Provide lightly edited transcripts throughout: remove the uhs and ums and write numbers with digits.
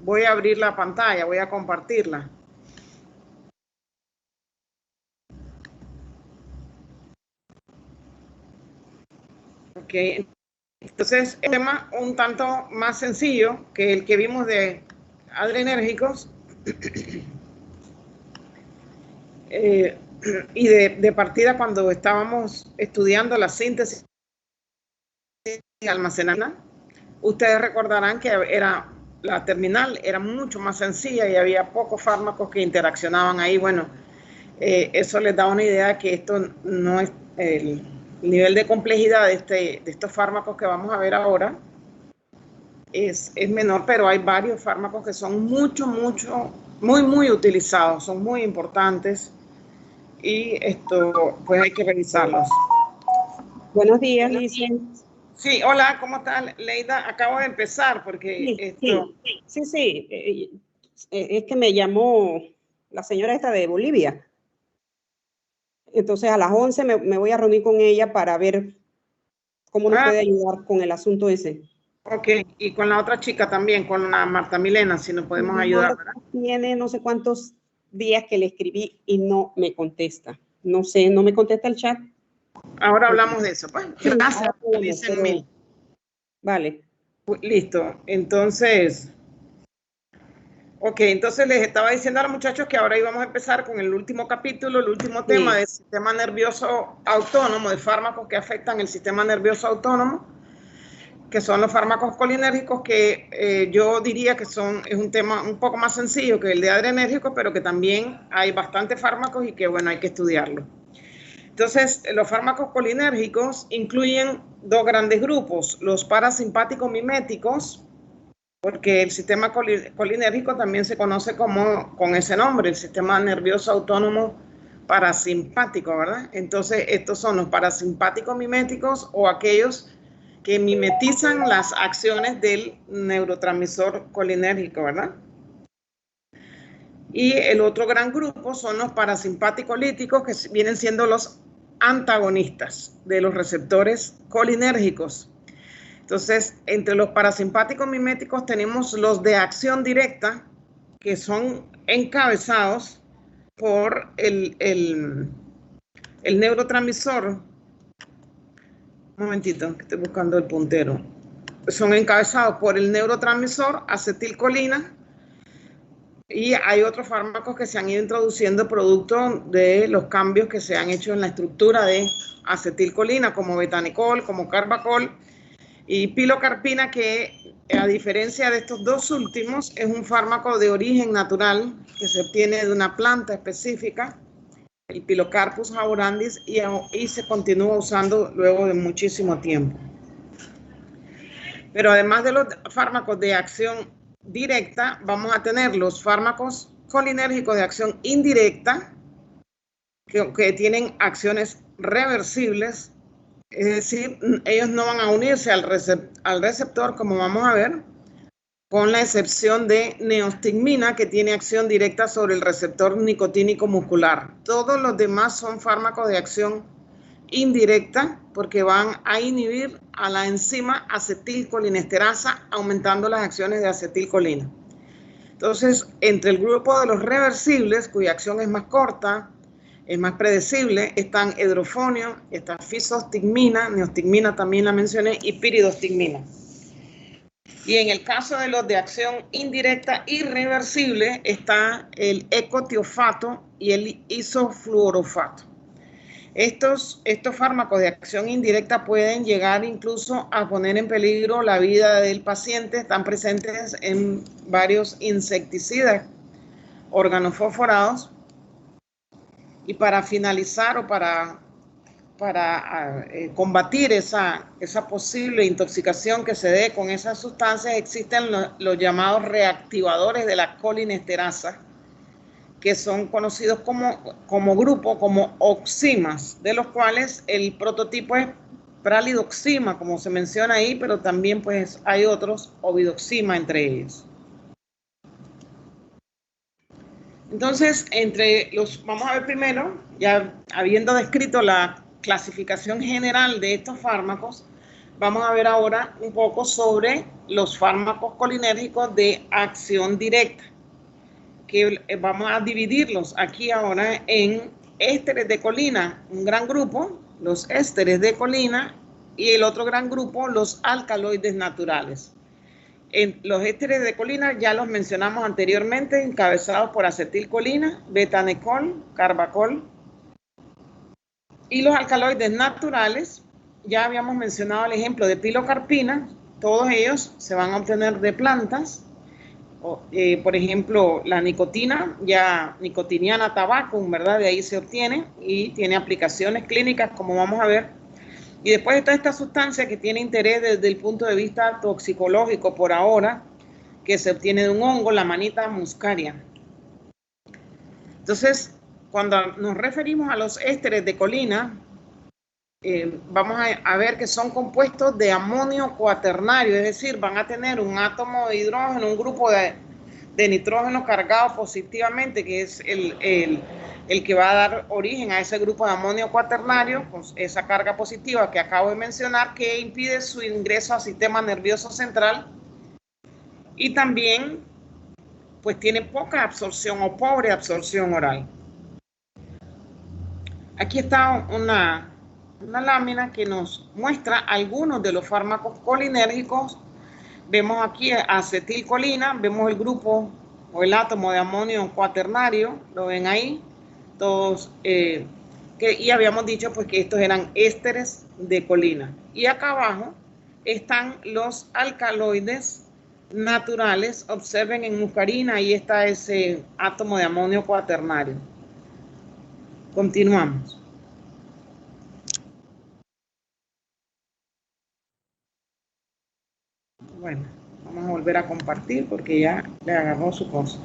Voy a abrir la pantalla, voy a compartirla. Ok, entonces el tema un tanto más sencillo que el que vimos de adrenérgicos y de partida cuando estábamos estudiando la síntesis y almacenamiento. Ustedes recordarán que la terminal era mucho más sencilla y había pocos fármacos que interaccionaban ahí. Bueno, eso les da una idea de que esto no es el nivel de complejidad de estos fármacos que vamos a ver ahora es menor, pero hay varios fármacos que son muy utilizados, son muy importantes y esto pues hay que revisarlos. Buenos días, Licia. Sí, hola, ¿cómo estás, Leida? Acabo de empezar porque Sí. Es que me llamó la señora esta de Bolivia. Entonces a las 11 me voy a reunir con ella para ver cómo nos puede ayudar con el asunto ese. Ok, y con la otra chica también, con la Marta Milena, si nos podemos ayudar, ¿verdad? Tiene no sé cuántos días que le escribí y no me contesta. No sé, no me contesta el chat. Ahora hablamos de eso. Pues, gracias, dicen mil. Vale. Listo, entonces... Ok, entonces les estaba diciendo a los muchachos que ahora íbamos a empezar con el último capítulo, el último tema del sistema nervioso autónomo, de fármacos que afectan el sistema nervioso autónomo, que son los fármacos colinérgicos, que yo diría que es un tema un poco más sencillo que el de adrenérgicos, pero que también hay bastantes fármacos y que, bueno, hay que estudiarlo. Entonces, los fármacos colinérgicos incluyen dos grandes grupos, los parasimpáticos miméticos, porque el sistema colinérgico también se conoce con ese nombre, el sistema nervioso autónomo parasimpático, ¿verdad? Entonces, estos son los parasimpáticos miméticos o aquellos que mimetizan las acciones del neurotransmisor colinérgico, ¿verdad? Y el otro gran grupo son los parasimpáticos líticos, que vienen siendo los antagonistas de los receptores colinérgicos. Entonces, entre los parasimpáticos miméticos tenemos los de acción directa, que son encabezados por el neurotransmisor. Un momentito, que estoy buscando el puntero. Son encabezados por el neurotransmisor acetilcolina, y hay otros fármacos que se han ido introduciendo producto de los cambios que se han hecho en la estructura de acetilcolina, como betanicol, como carbacol, y pilocarpina, que a diferencia de estos dos últimos, es un fármaco de origen natural que se obtiene de una planta específica, el Pilocarpus jaborandis, y se continúa usando luego de muchísimo tiempo. Pero además de los fármacos de acción directa, vamos a tener los fármacos colinérgicos de acción indirecta, que tienen acciones reversibles. Es decir, ellos no van a unirse al receptor, como vamos a ver, con la excepción de neostigmina, que tiene acción directa sobre el receptor nicotínico muscular. Todos los demás son fármacos de acción indirecta, porque van a inhibir a la enzima acetilcolinesterasa, aumentando las acciones de acetilcolina. Entonces, entre el grupo de los reversibles, cuya acción es más corta, es más predecible, están edrofonio, está fisostigmina, neostigmina también la mencioné, y piridostigmina. Y en el caso de los de acción indirecta irreversible está el ecotiofato y el isofluorofato. Estos fármacos de acción indirecta pueden llegar incluso a poner en peligro la vida del paciente. Están presentes en varios insecticidas organofosforados. Y para finalizar o para combatir esa posible intoxicación que se dé con esas sustancias, existen los llamados reactivadores de la colinesterasa, que son conocidos como grupo, como oximas, de los cuales el prototipo es pralidoxima, como se menciona ahí, pero también pues hay otros, ovidoxima entre ellos. Entonces, vamos a ver primero, ya habiendo descrito la clasificación general de estos fármacos, Vamos a ver ahora un poco sobre los fármacos colinérgicos de acción directa, que vamos a dividirlos aquí ahora en ésteres de colina, un gran grupo, los ésteres de colina, y el otro gran grupo, los alcaloides naturales. Los ésteres de colina ya los mencionamos anteriormente, encabezados por acetilcolina, betanecol, carbacol. Y los alcaloides naturales, ya habíamos mencionado el ejemplo de pilocarpina, todos ellos se van a obtener de plantas. Por ejemplo, la nicotina, ya nicotiniana tabacum, ¿verdad? De ahí se obtiene y tiene aplicaciones clínicas, como vamos a ver. Y después está esta sustancia que tiene interés desde el punto de vista toxicológico por ahora, que se obtiene de un hongo, la Amanita muscaria. Entonces, cuando nos referimos a los ésteres de colina, vamos a ver que son compuestos de amonio cuaternario, es decir, van a tener un átomo de hidrógeno, un grupo de nitrógeno cargado positivamente, que es el que va a dar origen a ese grupo de amonio cuaternario, con esa carga positiva que acabo de mencionar, que impide su ingreso al sistema nervioso central, y también pues tiene poca absorción o pobre absorción oral. Aquí está una lámina que nos muestra algunos de los fármacos colinérgicos. Vemos aquí acetilcolina, vemos el grupo o el átomo de amonio cuaternario, lo ven ahí, todos, y habíamos dicho pues que estos eran ésteres de colina. Y acá abajo están los alcaloides naturales. Observen en muscarina, ahí está ese átomo de amonio cuaternario. Continuamos. Bueno, vamos a volver a compartir porque ya le agarró su cosa.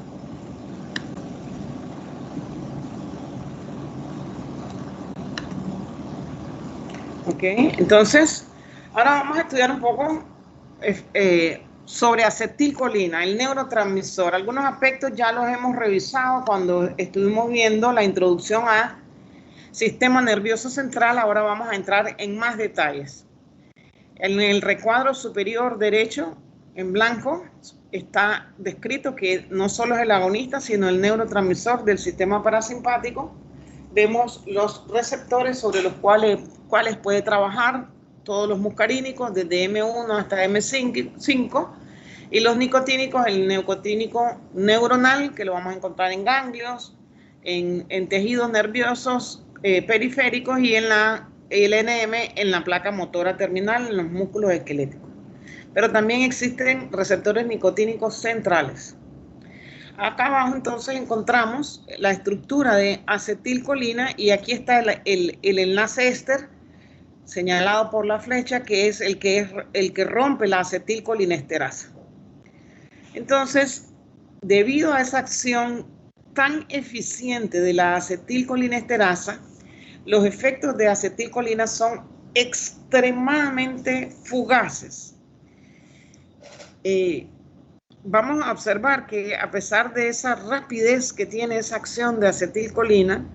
Ok, entonces, ahora vamos a estudiar un poco sobre acetilcolina, el neurotransmisor. Algunos aspectos ya los hemos revisado cuando estuvimos viendo la introducción a sistema nervioso central. Ahora vamos a entrar en más detalles. En el recuadro superior derecho, en blanco, está descrito que no solo es el agonista, sino el neurotransmisor del sistema parasimpático. Vemos los receptores sobre los cuales puede trabajar todos los muscarínicos, desde M1 hasta M5, y los nicotínicos, el nicotínico neuronal, que lo vamos a encontrar en ganglios, en tejidos nerviosos periféricos, y en el NM en la placa motora terminal, en los músculos esqueléticos. Pero también existen receptores nicotínicos centrales. Acá abajo entonces encontramos la estructura de acetilcolina, y aquí está el enlace éster señalado por la flecha, que es el que rompe la acetilcolinesterasa. Entonces, debido a esa acción tan eficiente de la acetilcolinesterasa, los efectos de acetilcolina son extremadamente fugaces. Vamos a observar que a pesar de esa rapidez que tiene esa acción de acetilcolina,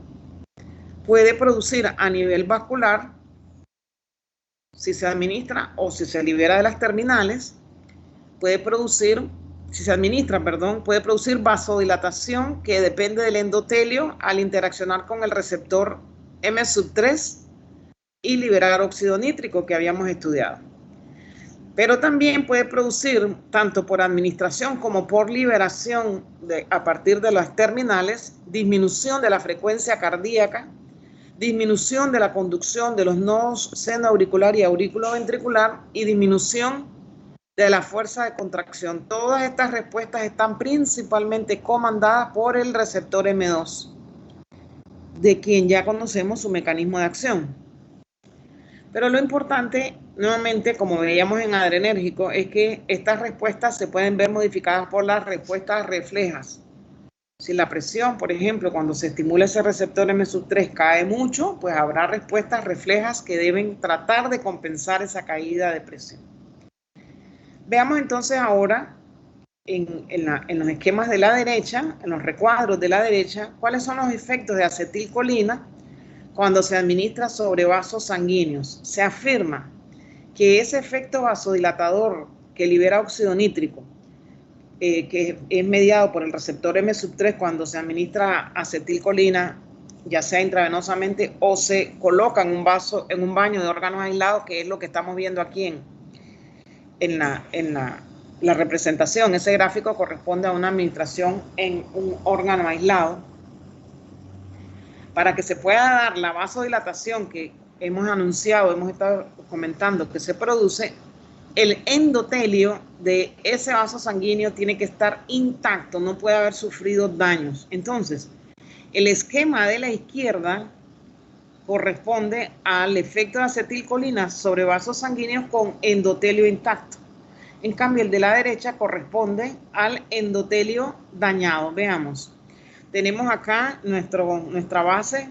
puede producir a nivel vascular, si se administra o si se libera de las terminales, puede producir vasodilatación que depende del endotelio al interaccionar con el receptor M3 y liberar óxido nítrico que habíamos estudiado. Pero también puede producir, tanto por administración como por liberación a partir de las terminales, disminución de la frecuencia cardíaca, disminución de la conducción de los nodos senoauricular y auriculoventricular, y disminución de la fuerza de contracción. Todas estas respuestas están principalmente comandadas por el receptor M2, de quien ya conocemos su mecanismo de acción. Pero lo importante, nuevamente, como veíamos en adrenérgico, es que estas respuestas se pueden ver modificadas por las respuestas reflejas. Si la presión, por ejemplo, cuando se estimula ese receptor M3 cae mucho, pues habrá respuestas reflejas que deben tratar de compensar esa caída de presión. Veamos entonces ahora en los esquemas de la derecha, en los recuadros de la derecha, cuáles son los efectos de acetilcolina cuando se administra sobre vasos sanguíneos. Se afirma que ese efecto vasodilatador que libera óxido nítrico, que es mediado por el receptor M3 cuando se administra acetilcolina, ya sea intravenosamente o se coloca en un vaso, en un baño de órganos aislados, que es lo que estamos viendo aquí en la representación. Ese gráfico corresponde a una administración en un órgano aislado. Para que se pueda dar la vasodilatación que hemos anunciado, hemos estado comentando que se produce, el endotelio de ese vaso sanguíneo tiene que estar intacto, no puede haber sufrido daños. Entonces, el esquema de la izquierda corresponde al efecto de acetilcolina sobre vasos sanguíneos con endotelio intacto. En cambio, el de la derecha corresponde al endotelio dañado. Veamos. Tenemos acá nuestra base,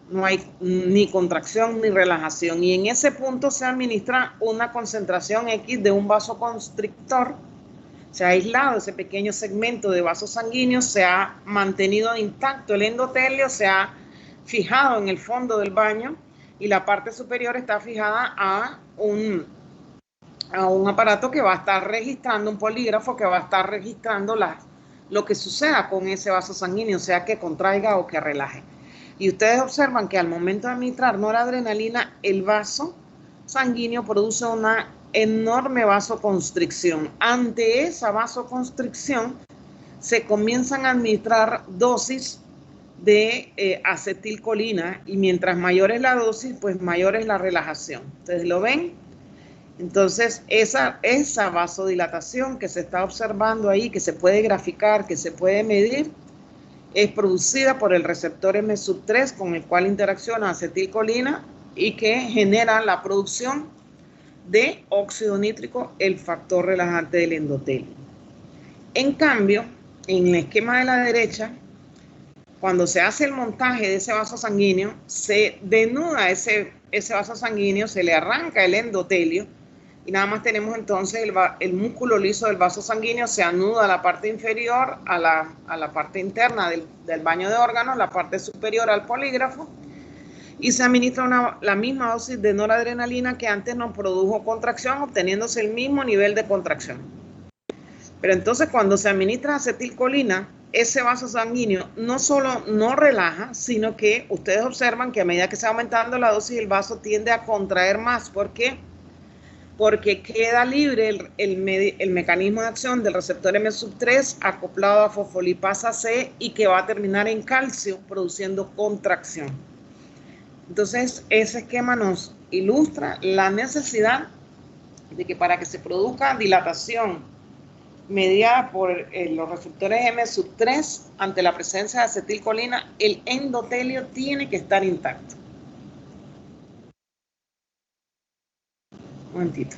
no hay ni contracción ni relajación. Y en ese punto se administra una concentración X de un vasoconstrictor. Se ha aislado ese pequeño segmento de vasos sanguíneos, se ha mantenido intacto el endotelio, se ha fijado en el fondo del baño y la parte superior está fijada a un aparato que va a estar registrando, un polígrafo que va a estar registrando lo que suceda con ese vaso sanguíneo, sea que contraiga o que relaje. Y ustedes observan que al momento de administrar noradrenalina, el vaso sanguíneo produce una enorme vasoconstricción. Ante esa vasoconstricción se comienzan a administrar dosis de acetilcolina y mientras mayor es la dosis, pues mayor es la relajación. ¿Ustedes lo ven? Entonces, esa vasodilatación que se está observando ahí, que se puede graficar, que se puede medir, es producida por el receptor M3 con el cual interacciona acetilcolina y que genera la producción de óxido nítrico, el factor relajante del endotelio. En cambio, en el esquema de la derecha, cuando se hace el montaje de ese vaso sanguíneo, se denuda ese vaso sanguíneo, se le arranca el endotelio y nada más tenemos entonces el músculo liso del vaso sanguíneo, se anuda la parte inferior a la parte interna del baño de órganos, la parte superior al polígrafo, y se administra la misma dosis de noradrenalina que antes nos produjo contracción, obteniéndose el mismo nivel de contracción. Pero entonces cuando se administra acetilcolina, ese vaso sanguíneo no solo no relaja, sino que ustedes observan que a medida que se va aumentando la dosis, el vaso tiende a contraer más. ¿Por qué? Porque queda libre el mecanismo de acción del receptor M3 acoplado a fosfolipasa C y que va a terminar en calcio produciendo contracción. Entonces, ese esquema nos ilustra la necesidad de que para que se produzca dilatación mediada por los receptores M3 ante la presencia de acetilcolina, el endotelio tiene que estar intacto. Un momentito.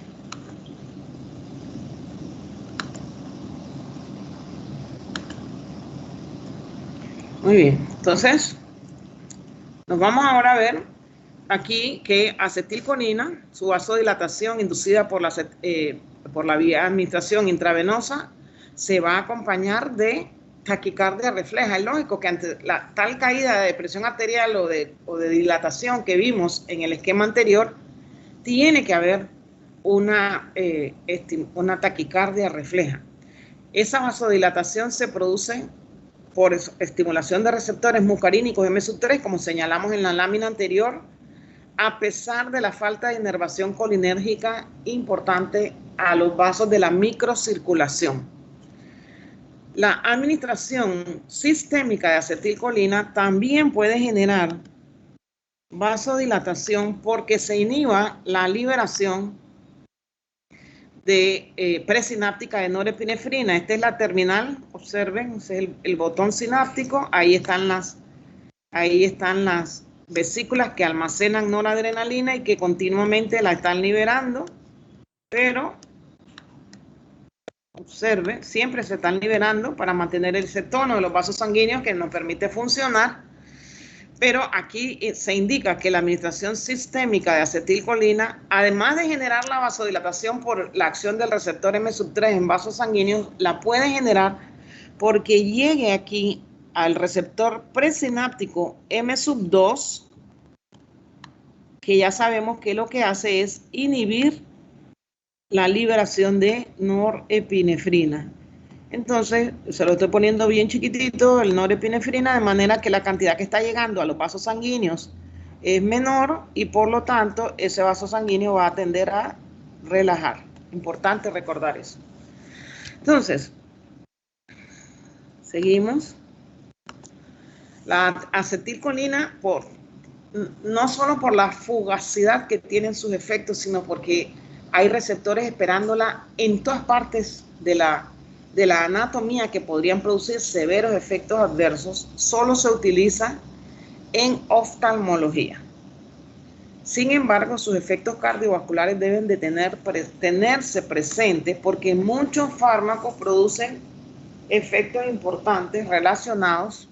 Muy bien, entonces nos vamos ahora a ver aquí que acetilcolina, su vasodilatación inducida por la vía de administración intravenosa, se va a acompañar de taquicardia refleja. Es lógico que ante la tal caída de presión arterial o de dilatación que vimos en el esquema anterior, tiene que haber una taquicardia refleja. Esa vasodilatación se produce por estimulación de receptores muscarínicos M3, como señalamos en la lámina anterior, a pesar de la falta de inervación colinérgica importante a los vasos de la microcirculación. La administración sistémica de acetilcolina también puede generar vasodilatación porque se inhiba la liberación de presináptica de norepinefrina. Esta es la terminal, observen, este es el botón sináptico, ahí están las vesículas que almacenan noradrenalina y que continuamente la están liberando, pero observe, siempre se están liberando para mantener ese tono de los vasos sanguíneos que nos permite funcionar, pero aquí se indica que la administración sistémica de acetilcolina, además de generar la vasodilatación por la acción del receptor M3 en vasos sanguíneos, la puede generar porque llegue aquí al receptor presináptico M2, que ya sabemos que lo que hace es inhibir la liberación de norepinefrina. Entonces, se lo estoy poniendo bien chiquitito, el norepinefrina, de manera que la cantidad que está llegando a los vasos sanguíneos es menor y por lo tanto ese vaso sanguíneo va a tender a relajar. Importante recordar eso. Entonces, seguimos. La acetilcolina, no solo por la fugacidad que tienen sus efectos, sino porque hay receptores esperándola en todas partes de la anatomía que podrían producir severos efectos adversos, solo se utiliza en oftalmología. Sin embargo, sus efectos cardiovasculares deben de tenerse presentes porque muchos fármacos producen efectos importantes relacionados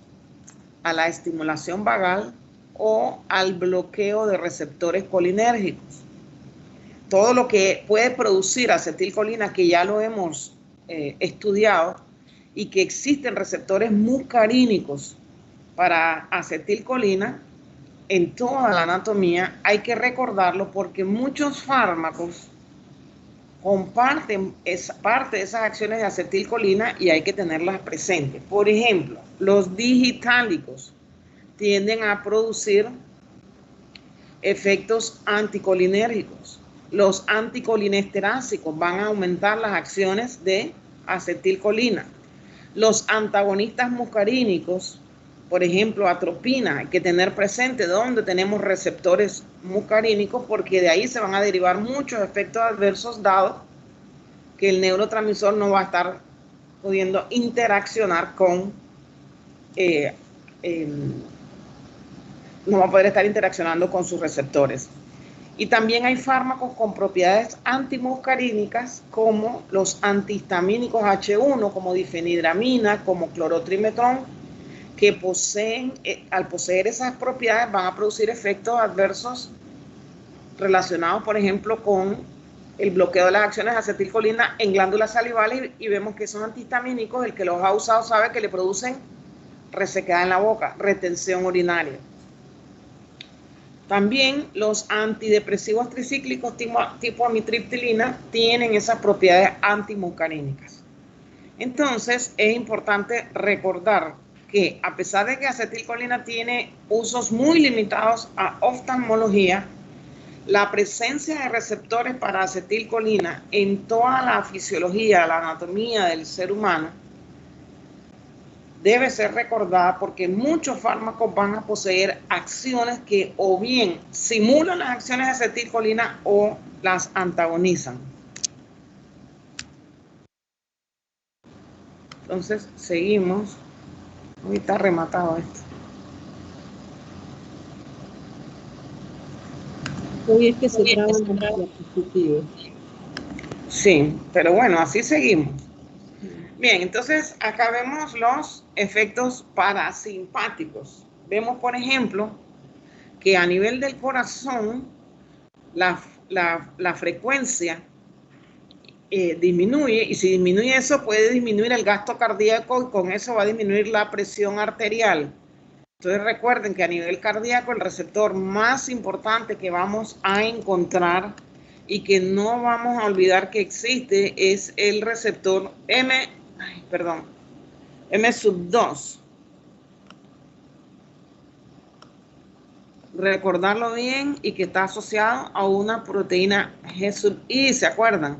a la estimulación vagal o al bloqueo de receptores colinérgicos. Todo lo que puede producir acetilcolina, que ya lo hemos estudiado, y que existen receptores muscarínicos para acetilcolina en toda la anatomía, hay que recordarlo porque muchos fármacos comparten parte de esas acciones de acetilcolina y hay que tenerlas presentes. Por ejemplo, los digitálicos tienden a producir efectos anticolinérgicos. Los anticolinesterásicos van a aumentar las acciones de acetilcolina. Los antagonistas muscarínicos, por ejemplo, atropina, hay que tener presente dónde tenemos receptores muscarínicos porque de ahí se van a derivar muchos efectos adversos dado que el neurotransmisor no va a estar pudiendo interaccionar con, no va a poder estar interaccionando con sus receptores. Y también hay fármacos con propiedades antimuscarínicas como los antihistamínicos H1, como difenidramina, como clorotrimetrón, que poseen, al poseer esas propiedades van a producir efectos adversos relacionados, por ejemplo, con el bloqueo de las acciones de acetilcolina en glándulas salivales y vemos que esos antihistamínicos, el que los ha usado sabe que le producen resequedad en la boca, retención urinaria. También los antidepresivos tricíclicos tipo amitriptilina tienen esas propiedades antimuscarínicas. Entonces, es importante recordar que a pesar de que acetilcolina tiene usos muy limitados a oftalmología, la presencia de receptores para acetilcolina en toda la fisiología, la anatomía del ser humano, debe ser recordada porque muchos fármacos van a poseer acciones que o bien simulan las acciones de acetilcolina o las antagonizan. Entonces, seguimos. Uy, está rematado esto. Hoy es que se traban las diapositivas. Sí, pero bueno, así seguimos. Bien, entonces acá vemos los efectos parasimpáticos. Vemos, por ejemplo, que a nivel del corazón la frecuencia disminuye y si disminuye eso puede disminuir el gasto cardíaco y con eso va a disminuir la presión arterial. Entonces recuerden que a nivel cardíaco el receptor más importante que vamos a encontrar y que no vamos a olvidar que existe es el receptor M2. Recordarlo bien y que está asociado a una proteína G(I), ¿se acuerdan?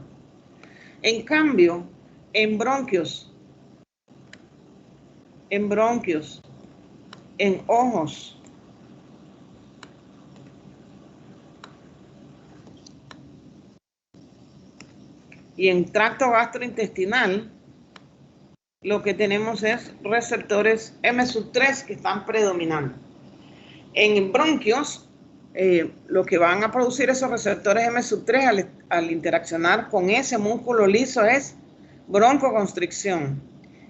En cambio, en bronquios, en ojos, y en tracto gastrointestinal, lo que tenemos es receptores M(3) que están predominando. En bronquios, lo que van a producir esos receptores M(3) al interaccionar con ese músculo liso es broncoconstricción.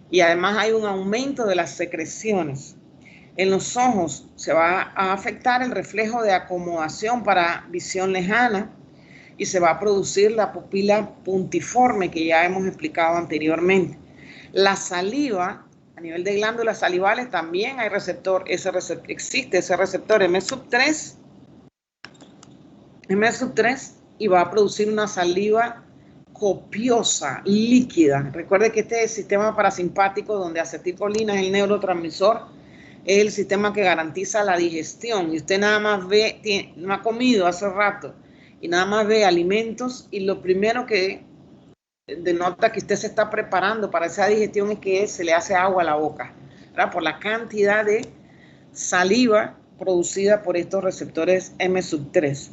Y además hay un aumento de las secreciones. En los ojos se va a afectar el reflejo de acomodación para visión lejana y se va a producir la pupila puntiforme que ya hemos explicado anteriormente. La saliva, a nivel de glándulas salivales también hay existe ese receptor M(3) y va a producir una saliva copiosa, líquida. Recuerde que este es el sistema parasimpático donde acetilcolina es el neurotransmisor, es el sistema que garantiza la digestión. Y usted nada más ve, no ha comido hace rato y nada más ve alimentos y lo primero que denota que usted se está preparando para esa digestión es que se le hace agua a la boca, ¿verdad? Por la cantidad de saliva producida por estos receptores M3.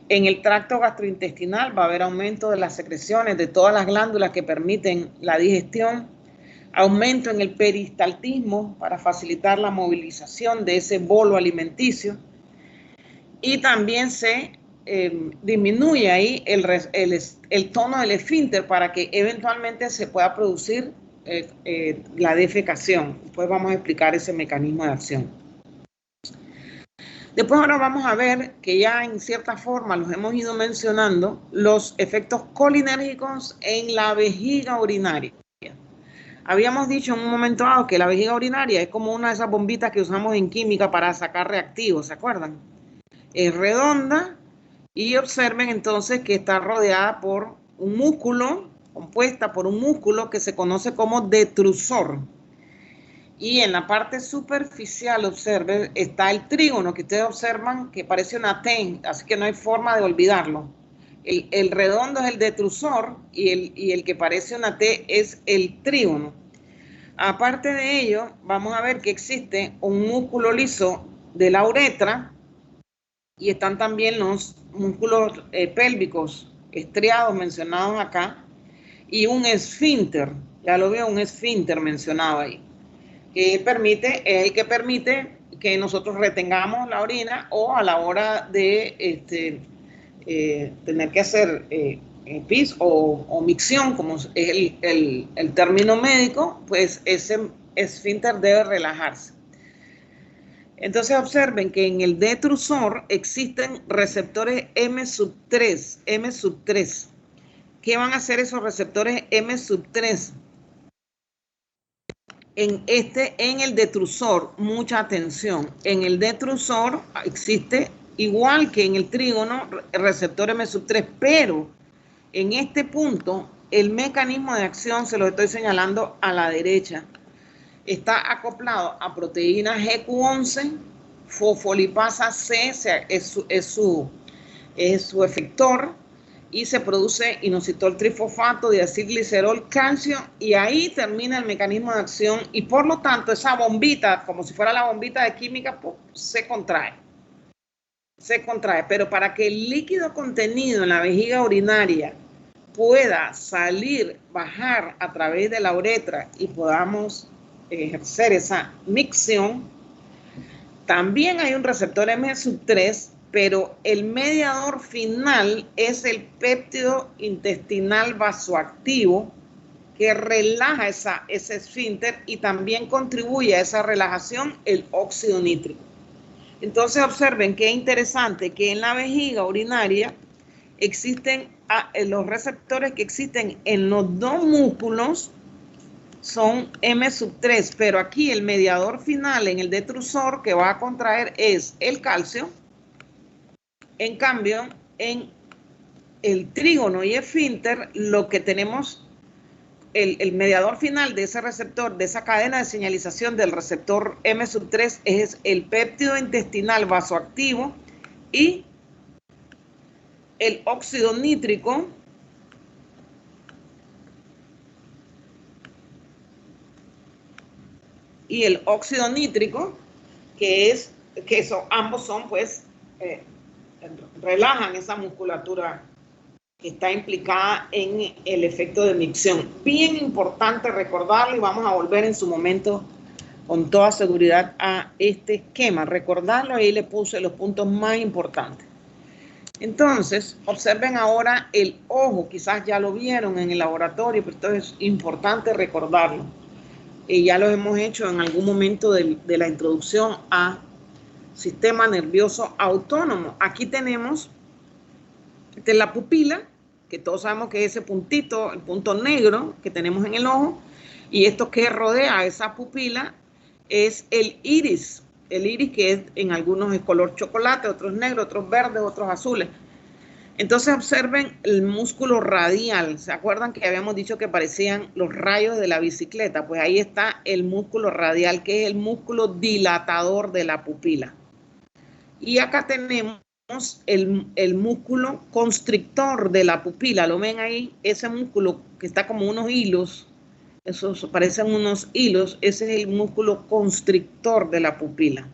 En el tracto gastrointestinal va a haber aumento de las secreciones de todas las glándulas que permiten la digestión, aumento en el peristaltismo para facilitar la movilización de ese bolo alimenticio, y también se disminuye ahí el tono del esfínter para que eventualmente se pueda producir la defecación. Después vamos a explicar ese mecanismo de acción. Después ahora vamos a ver que ya en cierta forma los hemos ido mencionando, los efectos colinérgicos en la vejiga urinaria. Habíamos dicho en un momento dado que la vejiga urinaria es como una de esas bombitas que usamos en química para sacar reactivos, ¿se acuerdan? Es redonda y observen entonces que está rodeada por un músculo, compuesta por un músculo que se conoce como detrusor. Y en la parte superficial, observen, está el trígono que ustedes observan que parece una T, así que no hay forma de olvidarlo. El redondo es el detrusor y el que parece una T es el trígono. Aparte de ello, vamos a ver que existe un músculo liso de la uretra y están también los músculos pélvicos estriados mencionados acá y un esfínter, ya lo veo, un esfínter mencionado ahí, que es el que permite que nosotros retengamos la orina o a la hora de tener que hacer pis o micción, como es el término médico, pues ese esfínter debe relajarse. Entonces observen que en el detrusor existen receptores M3. ¿Qué van a hacer esos receptores M3? En el detrusor, mucha atención, en el detrusor existe, igual que en el trígono, el receptor M3, pero en este punto el mecanismo de acción se lo estoy señalando a la derecha. Está acoplado a proteína GQ11, fosfolipasa C, es su efector, y se produce inositol trifosfato, diacilglicerol, calcio, y ahí termina el mecanismo de acción, y por lo tanto esa bombita, como si fuera la bombita de química, pues, se contrae. Pero para que el líquido contenido en la vejiga urinaria pueda salir, bajar a través de la uretra y podamos ejercer esa micción, también hay un receptor M3, pero el mediador final es el péptido intestinal vasoactivo que relaja ese esfínter y también contribuye a esa relajación el óxido nítrico. Entonces observen qué interesante que en la vejiga urinaria existen los receptores que existen en los dos músculos son M3, pero aquí el mediador final en el detrusor que va a contraer es el calcio. En cambio, en el trígono y esfínter, lo que tenemos, el mediador final de ese receptor, de esa cadena de señalización del receptor M3 es el péptido intestinal vasoactivo y el óxido nítrico, ambos son pues relajan esa musculatura que está implicada en el efecto de micción. Bien importante recordarlo y vamos a volver en su momento con toda seguridad a este esquema. Recordarlo, ahí le puse los puntos más importantes. Entonces, observen ahora el ojo, quizás ya lo vieron en el laboratorio, pero esto es importante recordarlo. Y ya lo hemos hecho en algún momento de la introducción a sistema nervioso autónomo. Aquí tenemos la pupila, que todos sabemos que es ese puntito, el punto negro que tenemos en el ojo, y esto que rodea esa pupila es el iris. El iris que en algunos es color chocolate, otros negros, otros verdes, otros azules. Entonces observen el músculo radial. ¿Se acuerdan que habíamos dicho que parecían los rayos de la bicicleta? Pues ahí está el músculo radial, que es el músculo dilatador de la pupila. Y acá tenemos el músculo constrictor de la pupila. ¿Lo ven ahí? Ese músculo que está como unos hilos. Esos parecen unos hilos. Ese es el músculo constrictor de la pupila.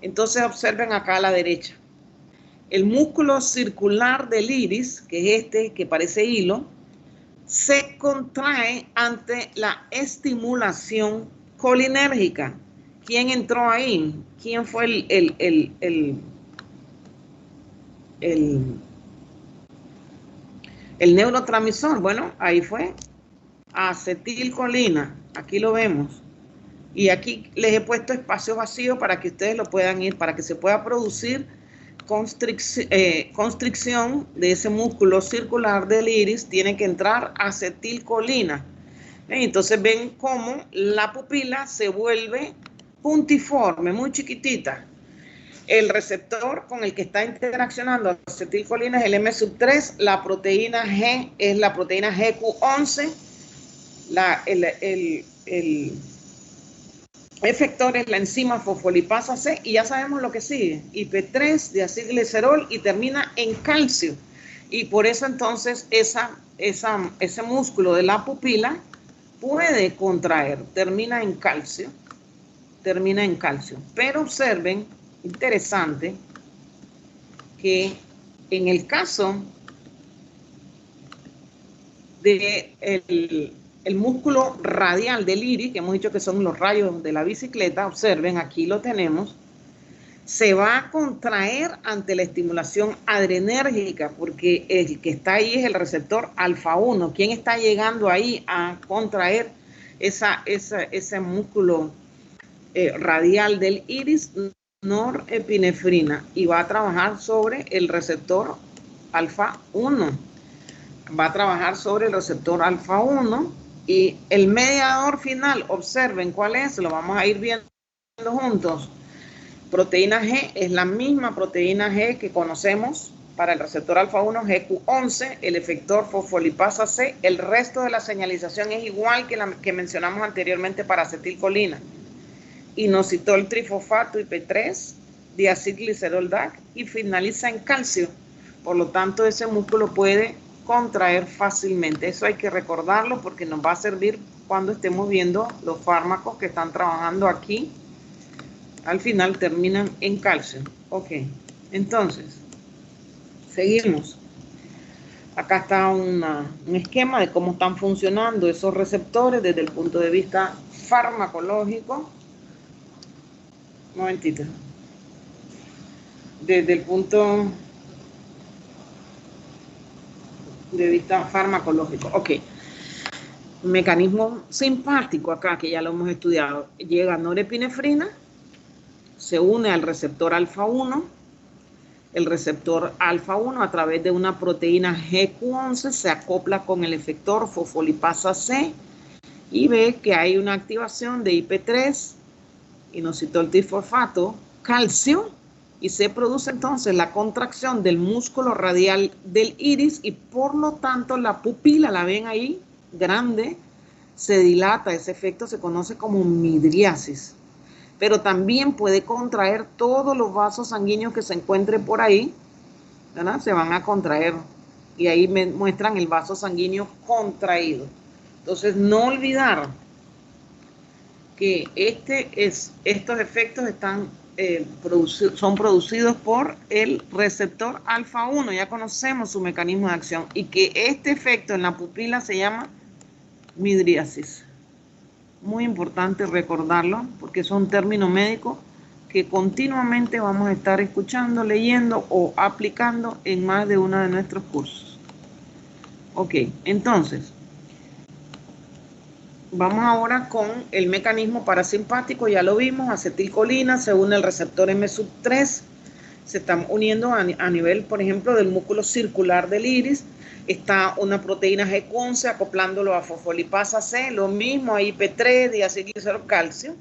Entonces observen acá a la derecha. El músculo circular del iris, que es este que parece hilo, se contrae ante la estimulación colinérgica. ¿Quién entró ahí? ¿Quién fue el neurotransmisor? Bueno, ahí fue acetilcolina. Aquí lo vemos. Y aquí les he puesto espacio vacío para que ustedes lo puedan ir, para que se pueda producir constricción de ese músculo circular del iris. Tiene que entrar acetilcolina. Entonces ven cómo la pupila se vuelve puntiforme, muy chiquitita. El receptor con el que está interaccionando acetilcolina es el M3, la proteína G es la proteína GQ11, el efector es la enzima fosfolipasa C, y ya sabemos lo que sigue, IP3, diacilglicerol, y termina en calcio. Y por eso entonces ese músculo de la pupila puede contraer, termina en calcio. Pero observen, interesante, que en el caso de el músculo radial del iris, que hemos dicho que son los rayos de la bicicleta, observen, aquí lo tenemos, se va a contraer ante la estimulación adrenérgica, porque el que está ahí es el receptor alfa 1. ¿Quién está llegando ahí a contraer ese músculo radial del iris? Norepinefrina, y va a trabajar sobre el receptor alfa 1. Va a trabajar sobre el receptor alfa 1, y el mediador final, observen cuál es, lo vamos a ir viendo juntos. Proteína G es la misma proteína G que conocemos para el receptor alfa 1, GQ11, el efector fosfolipasa C. El resto de la señalización es igual que la que mencionamos anteriormente para acetilcolina. Inositol trifosfato IP3, diacilglicerol DAC, y finaliza en calcio. Por lo tanto, ese músculo puede contraer fácilmente. Eso hay que recordarlo porque nos va a servir cuando estemos viendo los fármacos que están trabajando aquí. Al final terminan en calcio. Ok, entonces, seguimos. Acá está un esquema de cómo están funcionando esos receptores desde el punto de vista farmacológico. Un momentito. Desde el punto de vista farmacológico. Ok. Mecanismo simpático acá, que ya lo hemos estudiado. Llega norepinefrina, se une al receptor alfa 1. El receptor alfa 1 a través de una proteína GQ11 se acopla con el efector fosfolipasa C y ve que hay una activación de IP3, inositol trifosfato, calcio, y se produce entonces la contracción del músculo radial del iris, y por lo tanto la pupila, la ven ahí, grande, se dilata. Ese efecto se conoce como midriasis. Pero también puede contraer todos los vasos sanguíneos que se encuentren por ahí, ¿verdad? Se van a contraer, y ahí me muestran el vaso sanguíneo contraído. Entonces, no olvidar que estos efectos son producidos por el receptor alfa 1, ya conocemos su mecanismo de acción, y que este efecto en la pupila se llama midriasis. Muy importante recordarlo, porque es un término médico que continuamente vamos a estar escuchando, leyendo o aplicando en más de uno de nuestros cursos. Ok, entonces, vamos ahora con el mecanismo parasimpático. Ya lo vimos, acetilcolina se une al receptor M3, se están uniendo a nivel, por ejemplo, del músculo circular del iris. Está una proteína GQ11 acoplándolo a fosfolipasa C, lo mismo a IP3, diacilglicerol, calcio.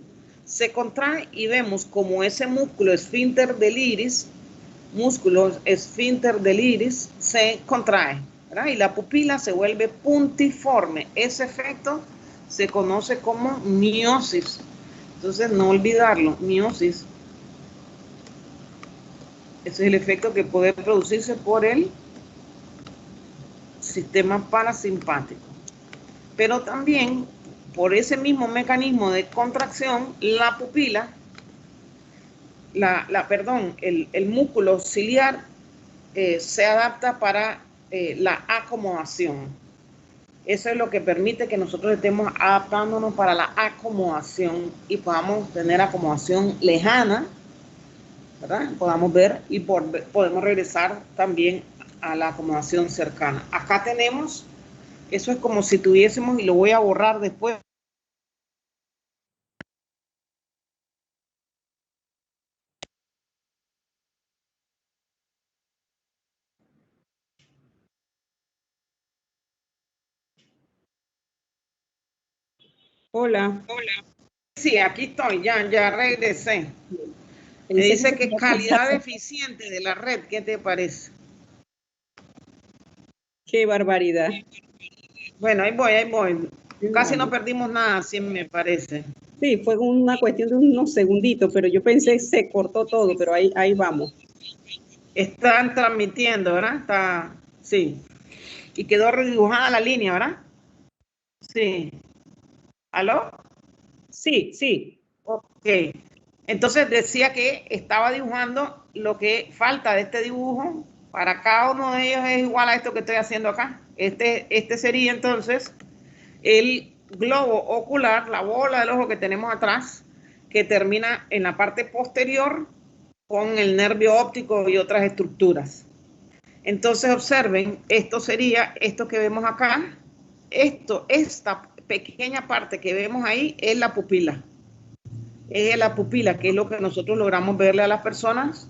Se contrae y vemos como ese músculo esfínter del iris músculo esfínter del iris se contrae, ¿verdad? Y la pupila se vuelve puntiforme. Ese efecto se conoce como miosis. Entonces, no olvidarlo, miosis. Ese es el efecto que puede producirse por el sistema parasimpático. Pero también, por ese mismo mecanismo de contracción, la pupila, el músculo ciliar se adapta para la acomodación. Eso es lo que permite que nosotros estemos adaptándonos para la acomodación y podamos tener acomodación lejana, ¿verdad? Podamos ver y podemos regresar también a la acomodación cercana. Acá tenemos, eso es como si tuviésemos, y lo voy a borrar después. Hola. Sí, aquí estoy, ya regresé. Me dice que calidad eficiente de la red, ¿qué te parece? Qué barbaridad. Bueno, ahí voy. Casi no perdimos nada, así me parece. Sí, fue una cuestión de unos segunditos, pero yo pensé se cortó todo, pero ahí vamos. Están transmitiendo, ¿verdad? Sí. Y quedó redibujada la línea, ¿verdad? Sí. ¿Aló? Sí. Ok. Entonces decía que estaba dibujando lo que falta de este dibujo. Para cada uno de ellos es igual a esto que estoy haciendo acá. Este sería entonces el globo ocular, la bola del ojo que tenemos atrás, que termina en la parte posterior con el nervio óptico y otras estructuras. Entonces observen, esto sería esto que vemos acá. Esta pequeña parte que vemos ahí es la pupila. Es la pupila, que es lo que nosotros logramos verle a las personas,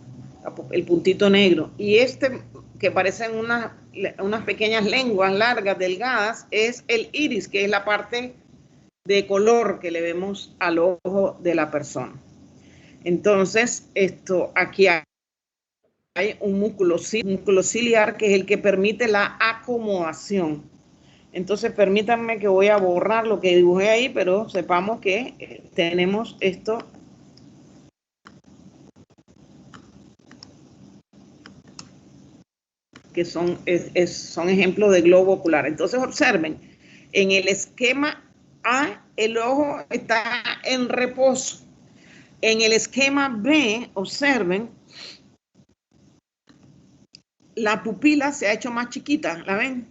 el puntito negro. Y este que parecen unas pequeñas lenguas largas, delgadas, es el iris, que es la parte de color que le vemos al ojo de la persona. Entonces, aquí hay un músculo ciliar que es el que permite la acomodación. Entonces, permítanme que voy a borrar lo que dibujé ahí, pero sepamos que tenemos esto. Que son ejemplos de globo ocular. Entonces, observen, en el esquema A, el ojo está en reposo. En el esquema B, observen, la pupila se ha hecho más chiquita, ¿la ven?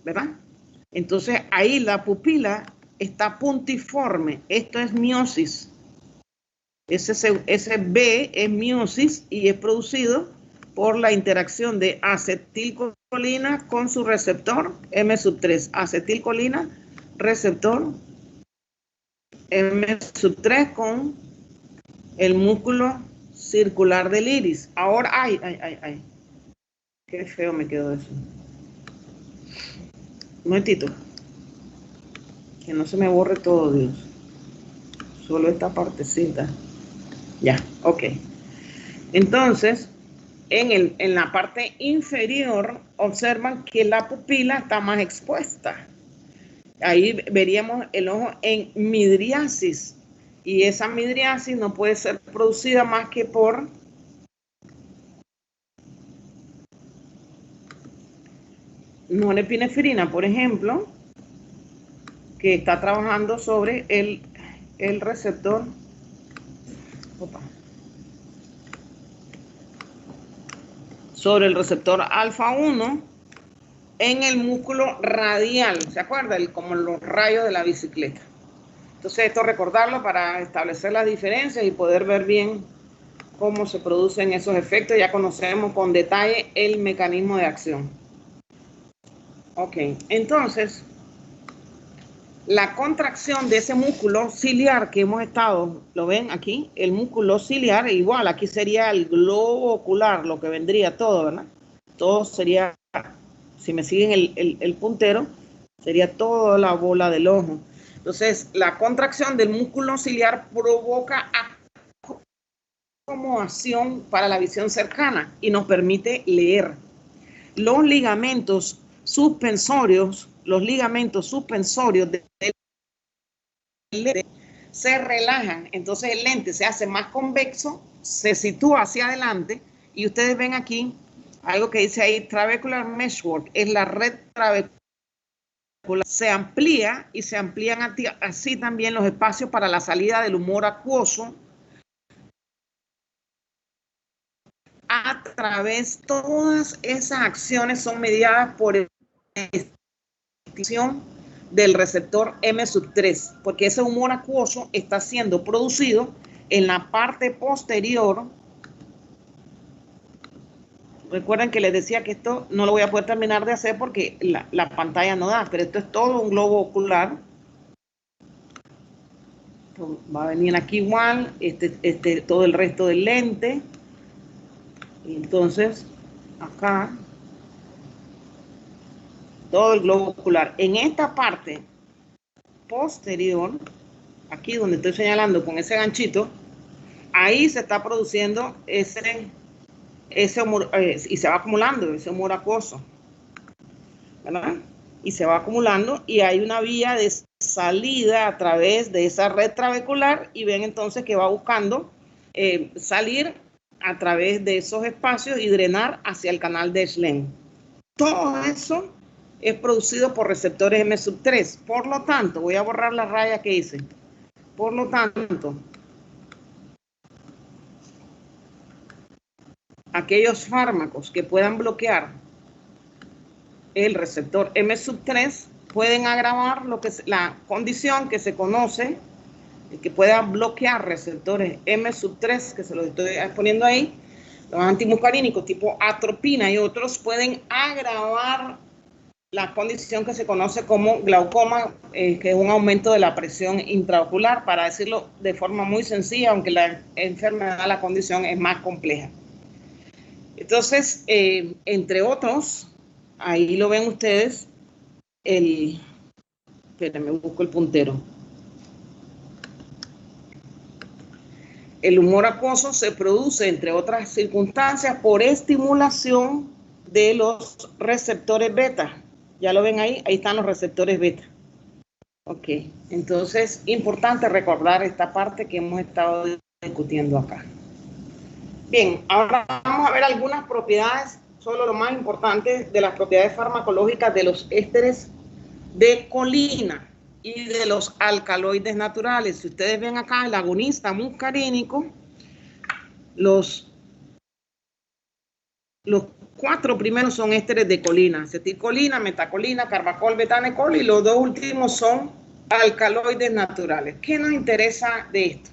¿Verdad? Entonces, ahí la pupila está puntiforme. Esto es miosis. Ese B es miosis y es producido por la interacción de acetilcolina con su receptor M3. Acetilcolina, receptor M3 con el músculo circular del iris. Ahora, ay. Qué feo me quedó eso. Un momentito. Que no se me borre todo, Dios. Solo esta partecita. Ya, ok. Entonces, en la parte inferior, observan que la pupila está más expuesta. Ahí veríamos el ojo en midriasis. Y esa midriasis no puede ser producida más que por norepinefrina, por ejemplo, que está trabajando sobre el receptor. Sobre el receptor alfa 1 en el músculo radial, ¿se acuerda? Como los rayos de la bicicleta. Entonces esto recordarlo para establecer las diferencias y poder ver bien cómo se producen esos efectos. Ya conocemos con detalle el mecanismo de acción. Ok, entonces la contracción de ese músculo ciliar que hemos estado, ¿lo ven aquí? El músculo ciliar, igual, aquí sería el globo ocular, lo que vendría todo, ¿verdad? Todo sería, si me siguen el puntero, sería toda la bola del ojo. Entonces, la contracción del músculo ciliar provoca acomodación para la visión cercana y nos permite leer. Los ligamentos suspensorios del lente se relajan, entonces el lente se hace más convexo, se sitúa hacia adelante y ustedes ven aquí algo que dice ahí trabecular meshwork, es la red trabecular. Se amplía y se amplían así también los espacios para la salida del humor acuoso a través, todas esas acciones son mediadas por la extinción del receptor M3, porque ese humor acuoso está siendo producido en la parte posterior. Recuerden que les decía que esto no lo voy a poder terminar de hacer porque la pantalla no da, pero esto es todo un globo ocular. Va a venir aquí igual, todo el resto del lente. Y entonces, acá, todo el globo ocular. En esta parte posterior, aquí donde estoy señalando con ese ganchito, ahí se está produciendo ese humor, y se va acumulando ese humor acuoso, ¿verdad? Y se va acumulando y hay una vía de salida a través de esa red trabecular y ven entonces que va buscando salir a través de esos espacios y drenar hacia el canal de Schlenk. Todo eso es producido por receptores M3. Por lo tanto, voy a borrar la raya que hice. Por lo tanto, aquellos fármacos que puedan bloquear el receptor M3 pueden agravar la condición que se conoce, que pueda bloquear receptores M3, que se los estoy poniendo ahí. Los antimuscarínicos tipo atropina y otros pueden agravar la condición que se conoce como glaucoma, que es un aumento de la presión intraocular, para decirlo de forma muy sencilla, aunque la enfermedad, la condición es más compleja. Entonces, entre otros, ahí lo ven ustedes, espérenme, busco el puntero. El humor acuoso se produce, entre otras circunstancias, por estimulación de los receptores beta. ¿Ya lo ven ahí? Ahí están los receptores beta. Ok, entonces, importante recordar esta parte que hemos estado discutiendo acá. Bien, ahora vamos a ver algunas propiedades, solo lo más importante de las propiedades farmacológicas de los ésteres de colina y de los alcaloides naturales. Si ustedes ven acá el agonista muscarínico, los 4 primeros son ésteres de colina: acetilcolina, metacolina, carbacol, betanecol, y los 2 últimos son alcaloides naturales. ¿Qué nos interesa de esto?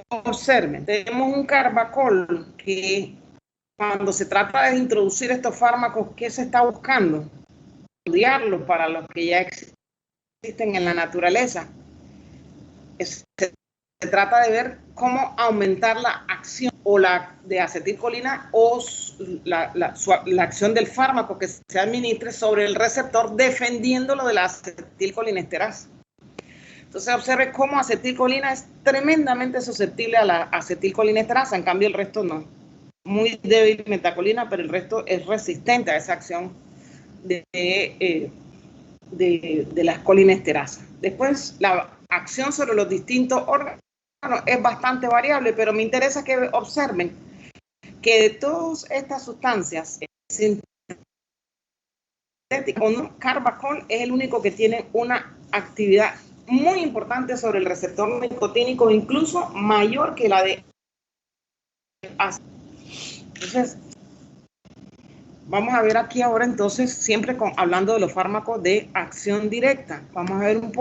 Observen, tenemos un carbacol que cuando se trata de introducir estos fármacos, ¿qué se está buscando? Estudiarlos para los que ya existen en la naturaleza. Se trata de ver cómo aumentar la acción o la de acetilcolina o la acción del fármaco que se administre sobre el receptor, defendiéndolo de la acetilcolinesterasa. Entonces observe cómo acetilcolina es tremendamente susceptible a la acetilcolinesterasa, en cambio el resto no. Muy débil metacolina, pero el resto es resistente a esa acción de las colinesterasas. Después, la acción sobre los distintos órganos es bastante variable, pero me interesa que observen que de todas estas sustancias sintéticas, carbacol es el único que tiene una actividad muy importante sobre el receptor nicotínico, incluso mayor que la de ácido. Entonces, vamos a ver aquí ahora entonces, siempre hablando de los fármacos de acción directa. Vamos a ver un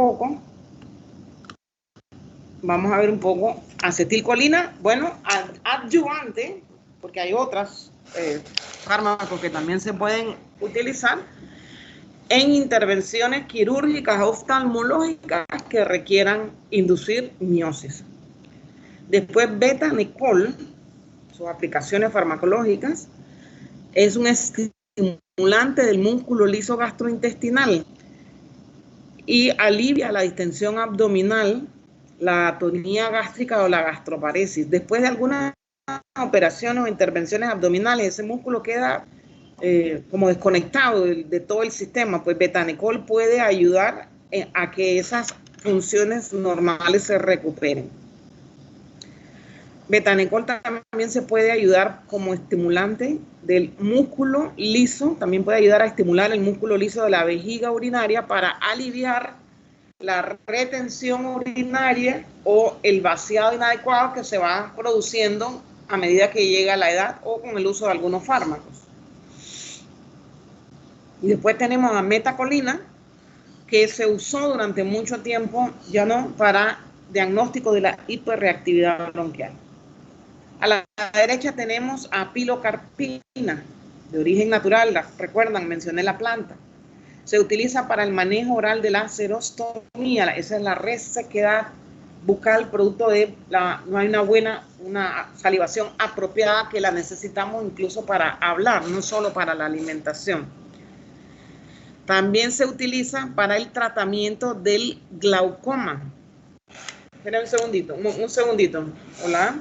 poco acetilcolina, bueno, adyuvante, porque hay otros fármacos que también se pueden utilizar en intervenciones quirúrgicas oftalmológicas que requieran inducir miosis. Después, betanecol, sus aplicaciones farmacológicas, es un estimulante del músculo liso gastrointestinal y alivia la distensión abdominal la atonía gástrica o la gastroparesis. Después de algunas operaciones o intervenciones abdominales, ese músculo queda como desconectado de todo el sistema, pues Betanicol puede ayudar a que esas funciones normales se recuperen. Betanicol también se puede ayudar como estimulante del músculo liso, también puede ayudar a estimular el músculo liso de la vejiga urinaria para aliviar la retención urinaria o el vaciado inadecuado que se va produciendo a medida que llega la edad o con el uso de algunos fármacos. Y después tenemos a metacolina, que se usó durante mucho tiempo, ya no, para diagnóstico de la hiperreactividad bronquial. A la derecha tenemos a pilocarpina, de origen natural, recuerdan, mencioné la planta. Se utiliza para el manejo oral de la serostomía, esa es la resequedad bucal producto de no hay una salivación apropiada que la necesitamos incluso para hablar, no solo para la alimentación. También se utiliza para el tratamiento del glaucoma. Espera un segundito. Hola.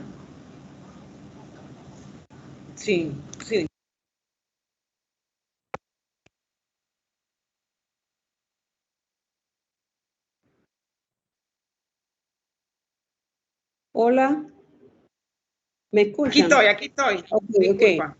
Sí. Hola, ¿me escuchan? Aquí estoy. Disculpa.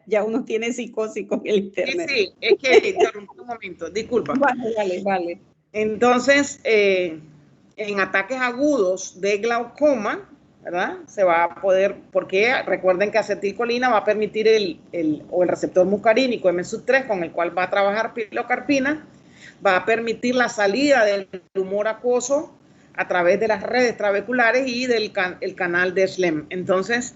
Ya uno tiene psicosis con el internet. Sí, es que interrumpí un momento, disculpa. Vale. Entonces, en ataques agudos de glaucoma, ¿verdad? Se va a poder, porque recuerden que acetilcolina va a permitir el receptor muscarínico M3 con el cual va a trabajar pilocarpina, va a permitir la salida del humor acuoso a través de las redes trabeculares y del canal de Schlemm. Entonces,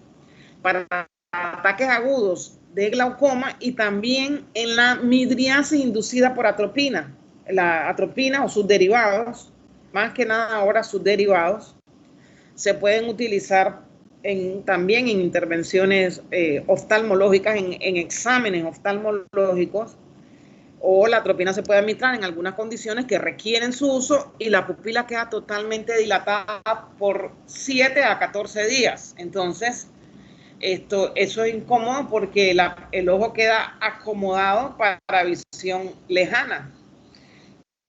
para ataques agudos de glaucoma y también en la midriasis inducida por atropina, la atropina o sus derivados, más que nada ahora sus derivados, se pueden utilizar también en intervenciones oftalmológicas, en exámenes oftalmológicos, o la atropina se puede administrar en algunas condiciones que requieren su uso y la pupila queda totalmente dilatada por 7 a 14 días. Entonces, eso es incómodo porque el ojo queda acomodado para visión lejana.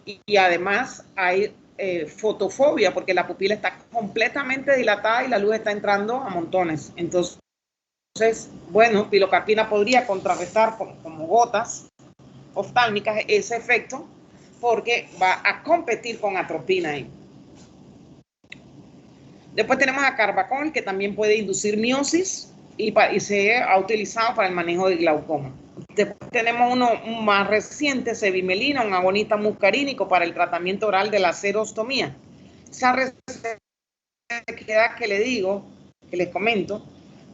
Y además hay fotofobia porque la pupila está completamente dilatada y la luz está entrando a montones. Entonces, bueno, pilocarpina podría contrarrestar como gotas oftálmicas ese efecto porque va a competir con atropina ahí. Después tenemos a carbacol, que también puede inducir miosis y se ha utilizado para el manejo de glaucoma. Después tenemos uno más reciente, cevimelina, un agonista muscarínico para el tratamiento oral de la serostomía. Esa resequedad que les comento,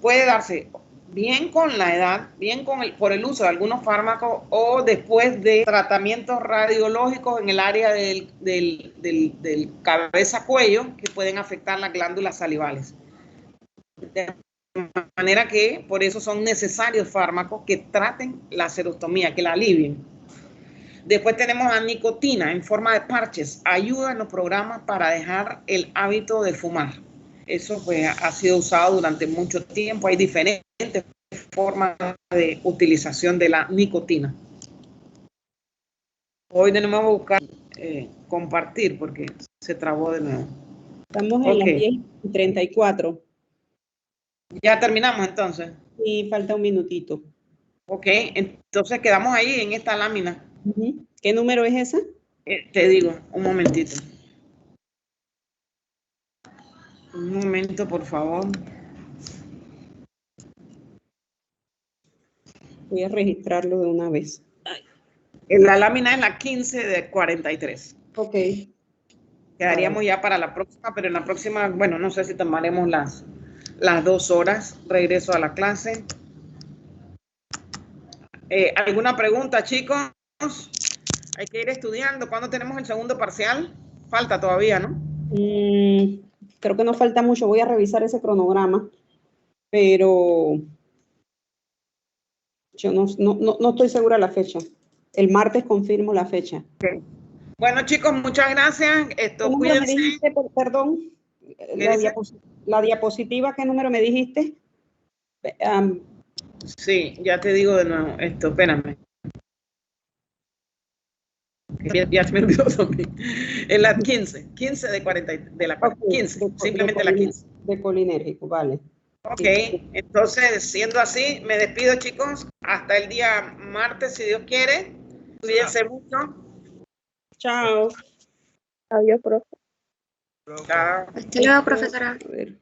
puede darse bien con la edad, bien por el uso de algunos fármacos o después de tratamientos radiológicos en el área del cabeza-cuello que pueden afectar las glándulas salivales. De manera que por eso son necesarios fármacos que traten la serostomía, que la alivien. Después tenemos a nicotina en forma de parches. Ayuda en los programas para dejar el hábito de fumar. Eso pues ha sido usado durante mucho tiempo. Hay diferentes formas de utilización de la nicotina. Hoy tenemos que buscar compartir porque se trabó de nuevo. Estamos en las 10:34. Ya terminamos entonces. Sí, falta un minutito. Ok, entonces quedamos ahí en esta lámina. ¿Qué número es esa? Te digo, un momentito. Un momento, por favor. Voy a registrarlo de una vez. La lámina es la 15 de 43. Ok. Quedaríamos ya para la próxima, pero en la próxima, bueno, no sé si tomaremos las 2 horas. Regreso a la clase. ¿Alguna pregunta, chicos? Hay que ir estudiando. ¿Cuándo tenemos el segundo parcial? Falta todavía, ¿no? Creo que no falta mucho. Voy a revisar ese cronograma, pero yo no estoy segura de la fecha. El martes confirmo la fecha. Okay. Bueno, chicos, muchas gracias. ¿Qué número me dijiste, perdón? La diapositiva, ¿qué número me dijiste? Sí, ya te digo de nuevo esto, espérame. Ya se me olvidó también. En la 15 de 40, de la 15, simplemente la 15. De colinérgico, vale. Ok, entonces, siendo así, me despido, chicos. Hasta el día martes, si Dios quiere. Cuídense mucho. Chao. Adiós, profe. Chao. Hasta luego, profesora. A ver.